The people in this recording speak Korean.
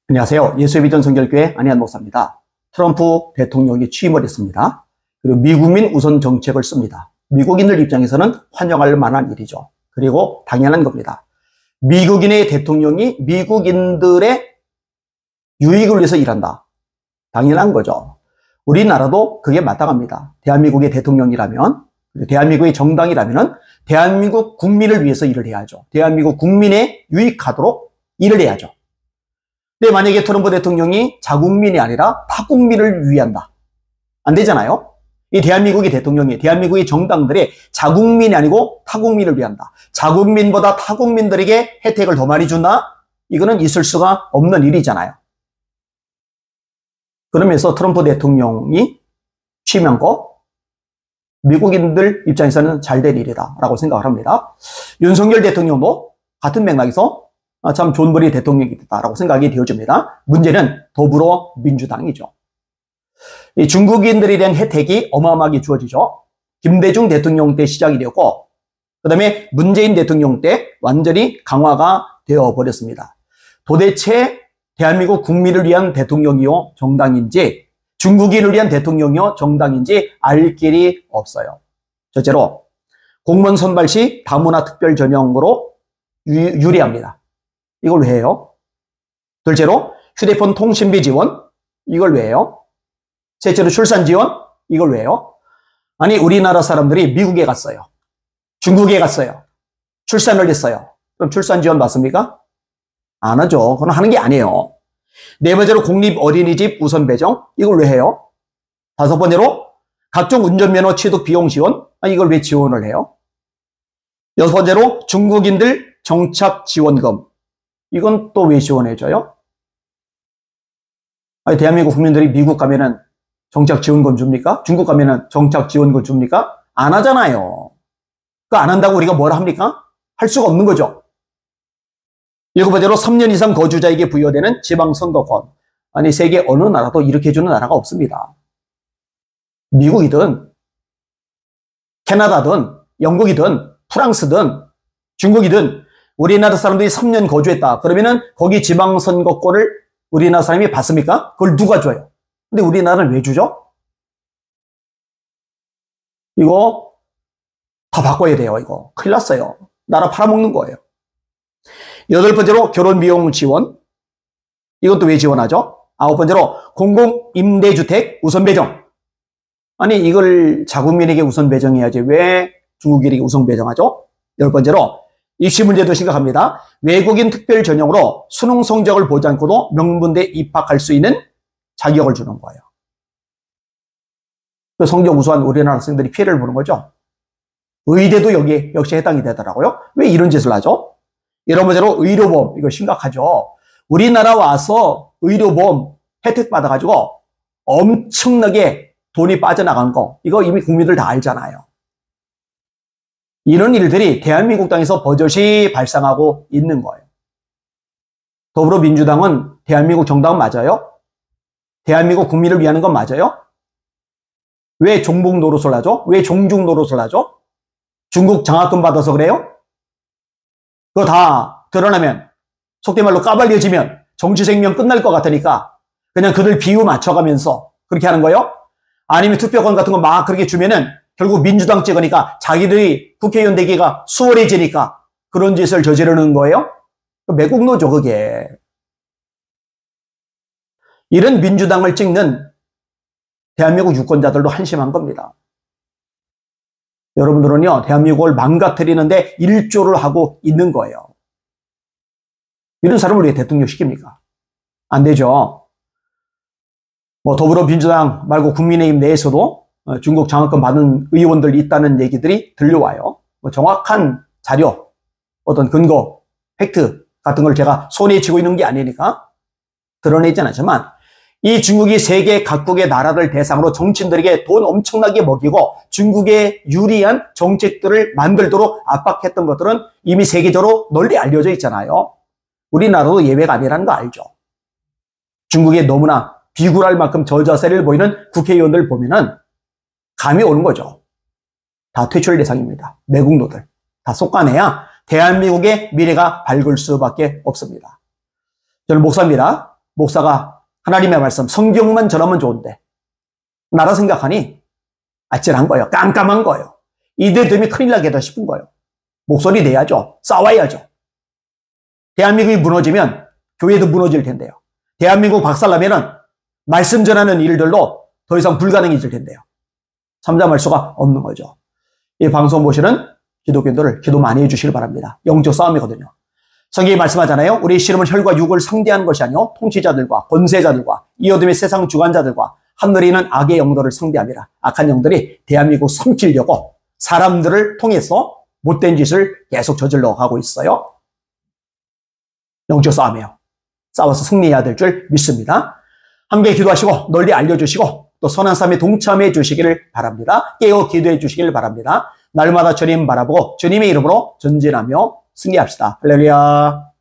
안녕하세요. 예수의 비전 성결교회 안희한 목사입니다. 트럼프 대통령이 취임을 했습니다. 그리고 미국민 우선 정책을 씁니다. 미국인들 입장에서는 환영할 만한 일이죠. 그리고 당연한 겁니다. 미국인의 대통령이 미국인들의 유익을 위해서 일한다. 당연한 거죠. 우리나라도 그게 마땅합니다. 대한민국의 대통령이라면, 대한민국의 정당이라면 대한민국 국민을 위해서 일을 해야죠. 대한민국 국민에 유익하도록 일을 해야죠. 근데 만약에 트럼프 대통령이 자국민이 아니라 타국민을 위한다. 안 되잖아요. 이 대한민국의 대통령이 대한민국의 정당들의 자국민이 아니고 타국민을 위한다. 자국민보다 타국민들에게 혜택을 더 많이 준다? 이거는 있을 수가 없는 일이잖아요. 그러면서 트럼프 대통령이 취임한 거 미국인들 입장에서는 잘된 일이다 라고 생각을 합니다. 윤석열 대통령도 같은 맥락에서 참 좋은 분이 대통령이겠다라고 생각이 되어집니다. 문제는 더불어민주당이죠. 이 중국인들에 대한 혜택이 어마어마하게 주어지죠. 김대중 대통령 때 시작이 되었고, 그 다음에 문재인 대통령 때 완전히 강화가 되어버렸습니다. 도대체 대한민국 국민을 위한 대통령이요 정당인지, 중국인을 위한 대통령이요 정당인지 알 길이 없어요. 첫째로 공무원 선발 시 다문화 특별 전형으로 유리합니다. 이걸 왜 해요? 둘째로 휴대폰 통신비 지원, 이걸 왜 해요? 셋째로 출산 지원, 이걸 왜 해요? 아니, 우리나라 사람들이 미국에 갔어요. 중국에 갔어요. 출산을 했어요. 그럼 출산 지원 받습니까? 안 하죠. 그건 하는 게 아니에요. 네 번째로 공립 어린이집 우선 배정, 이걸 왜 해요? 다섯 번째로 각종 운전면허 취득 비용 지원, 이걸 왜 지원을 해요? 여섯 번째로 중국인들 정착 지원금, 이건 또 왜 지원해줘요? 아니, 대한민국 국민들이 미국 가면은 정착 지원금 줍니까? 중국 가면은 정착 지원금 줍니까? 안 하잖아요. 그거 안 한다고 우리가 뭐라 합니까? 할 수가 없는 거죠. 일곱 번째로 3년 이상 거주자에게 부여되는 지방선거권. 아니, 세계 어느 나라도 이렇게 해주는 나라가 없습니다. 미국이든, 캐나다든, 영국이든, 프랑스든, 중국이든, 우리나라 사람들이 3년 거주했다. 그러면은 거기 지방선거권을 우리나라 사람이 받습니까? 그걸 누가 줘요? 근데 우리나라는 왜 주죠? 이거 다 바꿔야 돼요. 이거 큰일 났어요. 나라 팔아먹는 거예요. 여덟 번째로 결혼비용 지원. 이것도 왜 지원하죠? 아홉 번째로 공공임대주택 우선 배정. 아니, 이걸 자국민에게 우선 배정해야지 왜 중국인에게 우선 배정하죠? 열 번째로 입시 문제도 심각합니다. 외국인 특별 전형으로 수능 성적을 보지 않고도 명문대 입학할 수 있는 자격을 주는 거예요. 그 성적 우수한 우리나라 학생들이 피해를 보는 거죠. 의대도 여기 역시 해당이 되더라고요. 왜 이런 짓을 하죠? 이런 문제로 의료보험, 이거 심각하죠. 우리나라 와서 의료보험 혜택 받아가지고 엄청나게 돈이 빠져나간 거, 이거 이미 국민들 다 알잖아요. 이런 일들이 대한민국 땅에서 버젓이 발생하고 있는 거예요. 더불어민주당은 대한민국 정당은 맞아요? 대한민국 국민을 위하는 건 맞아요? 왜 종북 노릇을 하죠? 왜 종중 노릇을 하죠? 중국 장학금 받아서 그래요? 그거 다 드러나면, 속된 말로 까발려지면 정치 생명 끝날 것 같으니까 그냥 그들 비유 맞춰가면서 그렇게 하는 거예요? 아니면 투표권 같은 거 막 그렇게 주면은 결국 민주당 찍으니까 자기들이 국회의원 되기가 수월해지니까 그런 짓을 저지르는 거예요? 매국노죠, 그게. 이런 민주당을 찍는 대한민국 유권자들도 한심한 겁니다. 여러분들은요, 대한민국을 망가뜨리는데 일조를 하고 있는 거예요. 이런 사람을 왜 대통령 시킵니까? 안 되죠. 뭐 더불어민주당 말고 국민의힘 내에서도 중국 장학금 받은 의원들이 있다는 얘기들이 들려와요. 뭐 정확한 자료, 어떤 근거, 팩트 같은 걸 제가 손에 쥐고 있는 게 아니니까 드러내진 않지만 이 중국이 세계 각국의 나라들 대상으로 정치인들에게 돈 엄청나게 먹이고 중국에 유리한 정책들을 만들도록 압박했던 것들은 이미 세계적으로 널리 알려져 있잖아요. 우리나라도 예외가 아니라는 거 알죠. 중국에 너무나 비굴할 만큼 저자세를 보이는 국회의원들 보면은 감이 오는 거죠. 다 퇴출 대상입니다. 매국노들. 다 솎아내야 대한민국의 미래가 밝을 수밖에 없습니다. 저는 목사입니다. 목사가 하나님의 말씀, 성경만 전하면 좋은데 나라 생각하니 아찔한 거예요. 깜깜한 거예요. 이대 되면 큰일 나겠다 싶은 거예요. 목소리 내야죠. 싸워야죠. 대한민국이 무너지면 교회도 무너질 텐데요. 대한민국 박살나면은 말씀 전하는 일들도 더 이상 불가능해질 텐데요. 잠잠할 수가 없는 거죠. 이 방송 보시는 기독교인들을 기도 많이 해주시길 바랍니다. 영적 싸움이거든요. 성경이 말씀하잖아요. 우리 씨름은 혈과 육을 상대하는 것이 아니요 통치자들과 권세자들과 이 어둠의 세상 주관자들과 하늘에 있는 악의 영들을 상대함이라. 악한 영들이 대한민국 삼키려고 사람들을 통해서 못된 짓을 계속 저질러 가고 있어요. 영적 싸움이에요. 싸워서 승리해야 될 줄 믿습니다. 함께 기도하시고 널리 알려주시고 또 선한 삶에 동참해 주시기를 바랍니다. 깨어 기도해 주시기를 바랍니다. 날마다 주님 바라보고 주님의 이름으로 전진하며 승리합시다. 할렐루야.